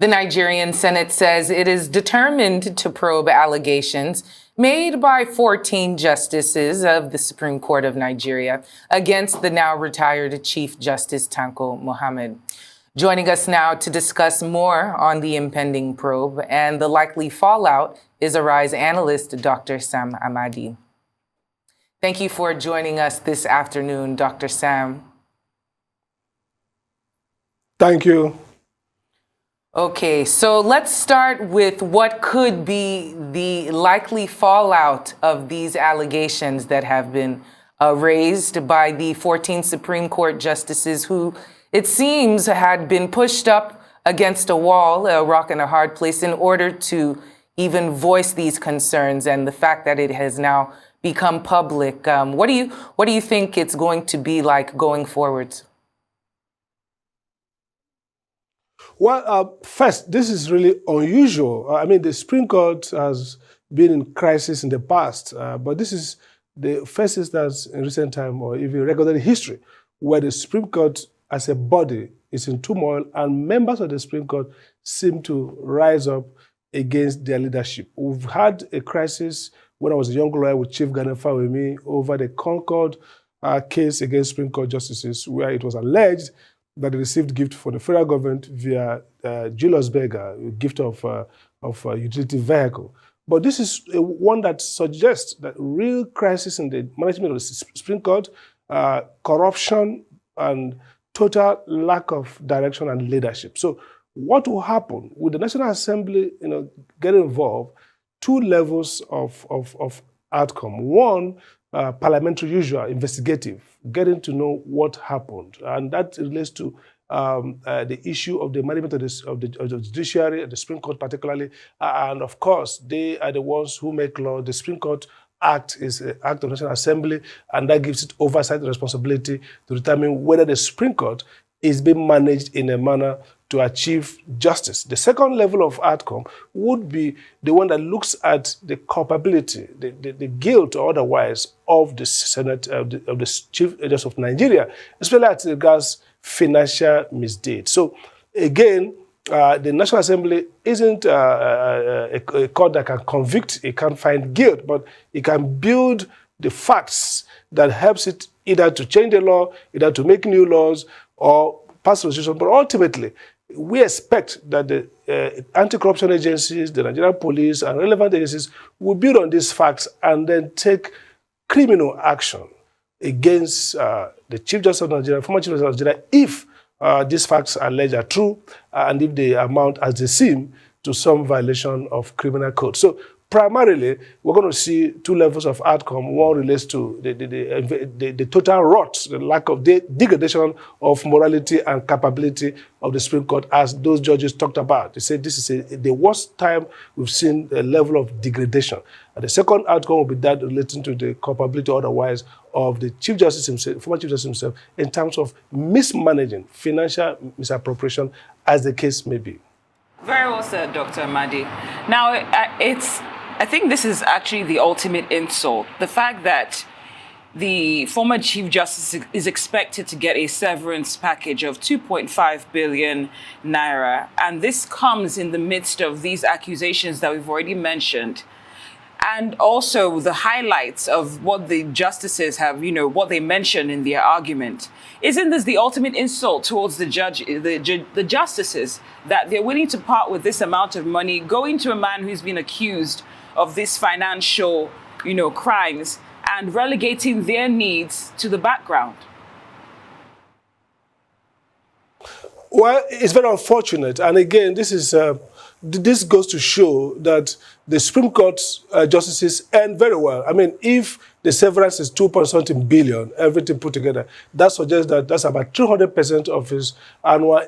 The Nigerian Senate says it is determined to probe allegations made by 14 justices of the Supreme Court of Nigeria against the now retired Chief Justice Tanko Muhhamad. Joining us now to discuss more on the impending probe and the likely fallout is Arise analyst Dr. Sam Amadi. Thank you for joining us this afternoon, Dr. Sam. Thank you. Okay, so let's start with what could be the likely fallout of these allegations that have been raised by the 14 Supreme Court justices who, it seems, had been pushed up against a wall, a rock and a hard place, in order to even voice these concerns, and the fact that it has now become public. What do you think it's going to be like going forward? Well, first, this is really unusual. I mean, the Supreme Court has been in crisis in the past, but this is the first instance in recent time, or even recorded history, where the Supreme Court as a body is in turmoil and members of the Supreme Court seem to rise up against their leadership. We've had a crisis when I was a young lawyer with Chief Gane Fawemi over the Concord case against Supreme Court justices, where it was alleged that they received gift for the federal government via Julius Berger, a gift of a utility vehicle. But this is one that suggests that real crisis in the management of the Supreme Court, corruption, and total lack of direction and leadership. So what will happen with the National Assembly, getting involved? Two levels of outcome. One, parliamentary usual, investigative, getting to know what happened. And that relates to the issue of the management of the judiciary, the Supreme Court particularly. And of course, they are the ones who make law. The Supreme Court Act is an act of the National Assembly, and that gives it oversight and responsibility to determine whether the Supreme Court is being managed in a manner to achieve justice. The second level of outcome would be the one that looks at the culpability, the guilt or otherwise of the Senate, of the Chief Justice of Nigeria, especially as regards financial misdeeds. So again, the National Assembly isn't a court that can convict, it can't find guilt, but it can build the facts that helps it either to change the law, either to make new laws, or pass legislation. But ultimately, we expect that the anti-corruption agencies, the Nigerian police, and relevant agencies will build on these facts and then take criminal action against the Chief Justice of Nigeria, former Chief Justice of Nigeria, if these facts alleged are true, and if they amount, as they seem, to some violation of criminal code. So primarily, we're going to see two levels of outcome. One relates to the total rot, the lack of degradation of morality and capability of the Supreme Court, as those judges talked about. They said this is the worst time we've seen a level of degradation. And the second outcome will be that relating to the culpability otherwise of the Chief Justice himself, former Chief Justice himself, in terms of mismanaging, financial misappropriation, as the case may be. Very well said, Dr. Amadi. Now, I think this is actually the ultimate insult. The fact that the former Chief Justice is expected to get a severance package of 2.5 billion naira. And this comes in the midst of these accusations that we've already mentioned. And also the highlights of what the justices have, what they mentioned in their argument. Isn't this the ultimate insult towards the justices, that they're willing to part with this amount of money, going to a man who's been accused of these financial, crimes, and relegating their needs to the background? Well, it's very unfortunate. And again, this goes to show that the Supreme Court justices earn very well. I mean, if the severance is 2.something billion, everything put together, that suggests that that's about 300% of his annual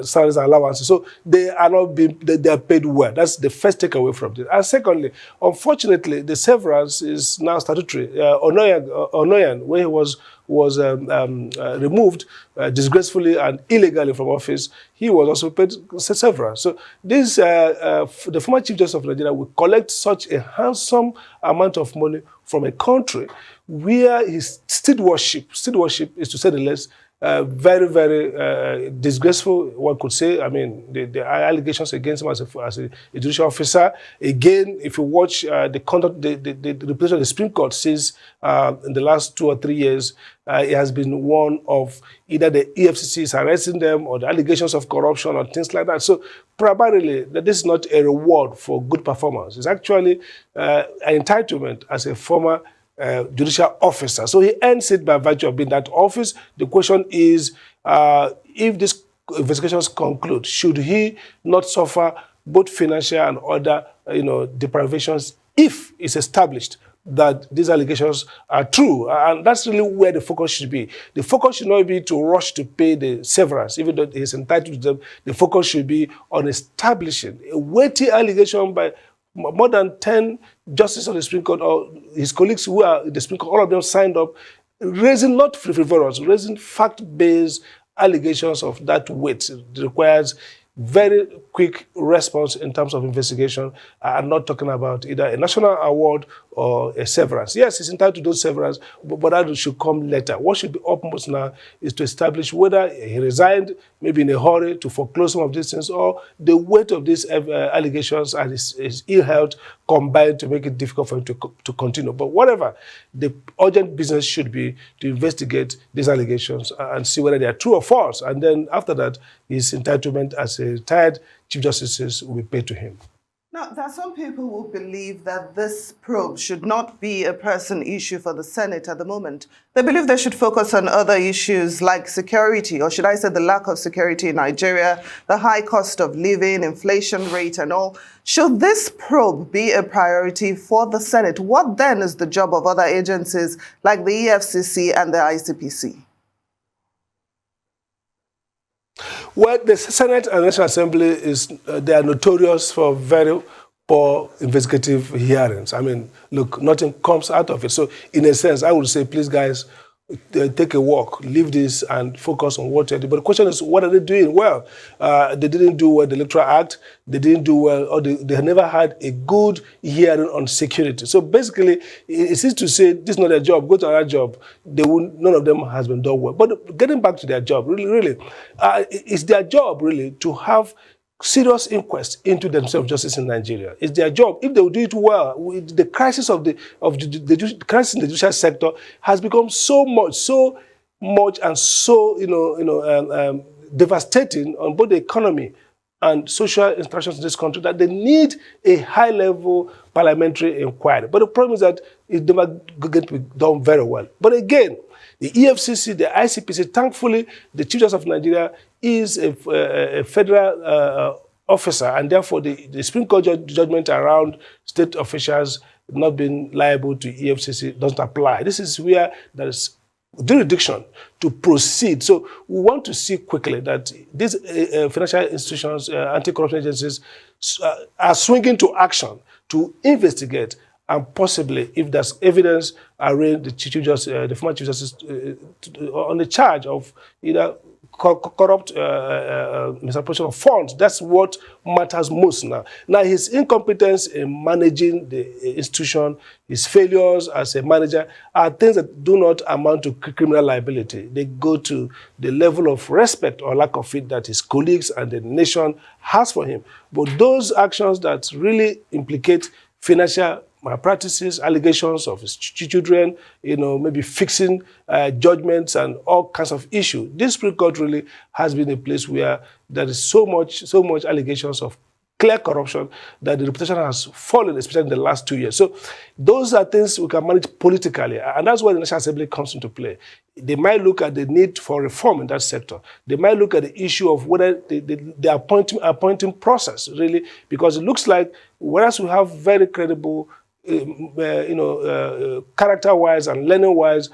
salaries and allowances. So they are not they are paid well. That's the first takeaway from this. And secondly, unfortunately, the severance is now statutory. Onoyan, when he was removed disgracefully and illegally from office, he was also paid severance. So this, the former Chief Justice of Nigeria will collect such a handsome amount of money from a country where his stewardship is, to say the least, very, very disgraceful, one could say. I mean, the allegations against him as a judicial officer. Again, if you watch the conduct, the reputation of the Supreme Court since in the last 2 or 3 years, it has been one of either the EFCC is arresting them or the allegations of corruption or things like that. So primarily, that this is not a reward for good performance. It's actually an entitlement as a former judicial officer. So he earns it by virtue of being that office. The question is, if these investigations conclude, should he not suffer both financial and other, deprivations if it's established that these allegations are true? And that's really where the focus should be. The focus should not be to rush to pay the severance, even though he's entitled to them. The focus should be on establishing a weighty allegation by more than 10 justices of the Supreme Court or his colleagues who are in the Supreme Court, all of them signed up, raising not frivolous, raising fact-based allegations of that weight. It requires very quick response in terms of investigation. I'm not talking about either a national award or a severance. Yes, he's entitled to those severance, but that should come later. What should be upmost now is to establish whether he resigned, maybe in a hurry to foreclose some of these things, or the weight of these allegations and his ill health combined to make it difficult for him to continue. But whatever, the urgent business should be to investigate these allegations and see whether they are true or false. And then after that, his entitlement as a retired Chief Justice will be paid to him. Now, there are some people who believe that this probe should not be a person issue for the Senate at the moment. They believe they should focus on other issues like security, or should I say the lack of security in Nigeria, the high cost of living, inflation rate and all. Should this probe be a priority for the Senate? What then is the job of other agencies like the EFCC and the ICPC? Well, the Senate and National Assembly they are notorious for very poor investigative hearings. I mean, look, nothing comes out of it. So, in a sense, I would say, please, guys, take a walk, leave this and focus on what they do. But the question is, what are they doing well? They didn't do well the Electoral Act. They didn't do well, or they never had a good hearing on security. So basically, it seems to say this is not their job. Go to another job. None of them has been done well. But getting back to their job, really, it's their job really to have serious inquest into themselves justice in Nigeria. It's their job. If they will do it well, the crisis of the crisis in the judicial sector has become so much and so devastating on both the economy and social institutions in this country that they need a high-level parliamentary inquiry. But the problem is that it's never going to be done very well. But again, the EFCC, the ICPC, thankfully, the Chief Justice of Nigeria is a federal officer, and therefore the Supreme Court judgment around state officials not being liable to EFCC doesn't apply. This is where there is jurisdiction to proceed. So we want to see quickly that these financial institutions, anti-corruption agencies are swinging to action to investigate and possibly, if there's evidence, arraign the former Chief Justice on the charge of either corrupt misappropriation of funds. That's what matters most now. Now, his incompetence in managing the institution, his failures as a manager are things that do not amount to criminal liability. They go to the level of respect or lack of it that his colleagues and the nation has for him. But those actions that really implicate financial malpractices, allegations of his children, maybe fixing judgments and all kinds of issues. This Supreme Court really has been a place where there is so much allegations of clear corruption that the reputation has fallen, especially in the last 2 years. So those are things we can manage politically, and that's where the National Assembly comes into play. They might look at the need for reform in that sector. They might look at the issue of whether the appointing process, really, because it looks like whereas we have very credible character-wise and learning-wise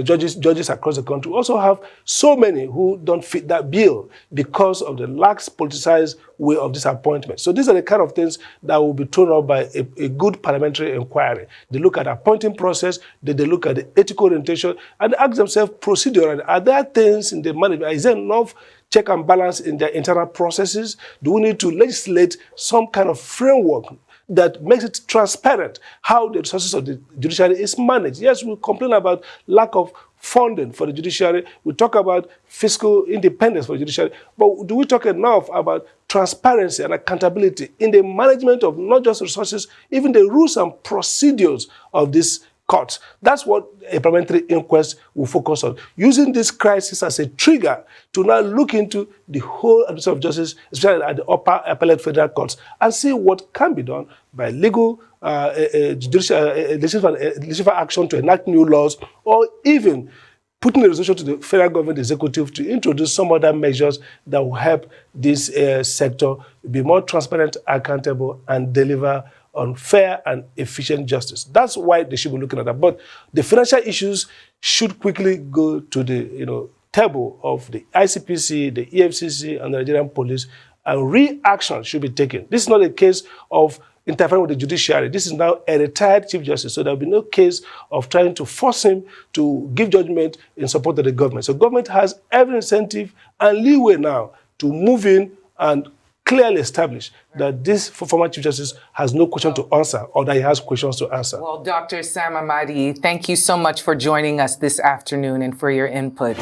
judges across the country, also have so many who don't fit that bill because of the lax politicized way of this appointment. So these are the kind of things that will be thrown up by a good parliamentary inquiry. They look at the appointing process, they look at the ethical orientation, and they ask themselves procedurally, are there things in the management, is there enough check and balance in their internal processes? Do we need to legislate some kind of framework that makes it transparent how the resources of the judiciary is managed. Yes, we complain about lack of funding for the judiciary. We talk about fiscal independence for the judiciary. But do we talk enough about transparency and accountability in the management of not just resources, even the rules and procedures of this courts? That's what a parliamentary inquest will focus on, using this crisis as a trigger to now look into the whole administration of justice, especially at the upper appellate federal courts, and see what can be done by legal, judicial, legislative action to enact new laws, or even putting a resolution to the federal government executive to introduce some other measures that will help this sector be more transparent, accountable, and deliver on fair and efficient justice. That's why they should be looking at that. But the financial issues should quickly go to the table of the ICPC, the EFCC, and the Nigerian police, and reaction should be taken. This is not a case of interfering with the judiciary. This is now a retired Chief Justice, so there will be no case of trying to force him to give judgment in support of the government. So government has every incentive and leeway now to move in and clearly establish that this former Chief Justice has no question to answer, or that he has questions to answer. Well, Dr. Sam Amadi, thank you so much for joining us this afternoon and for your input.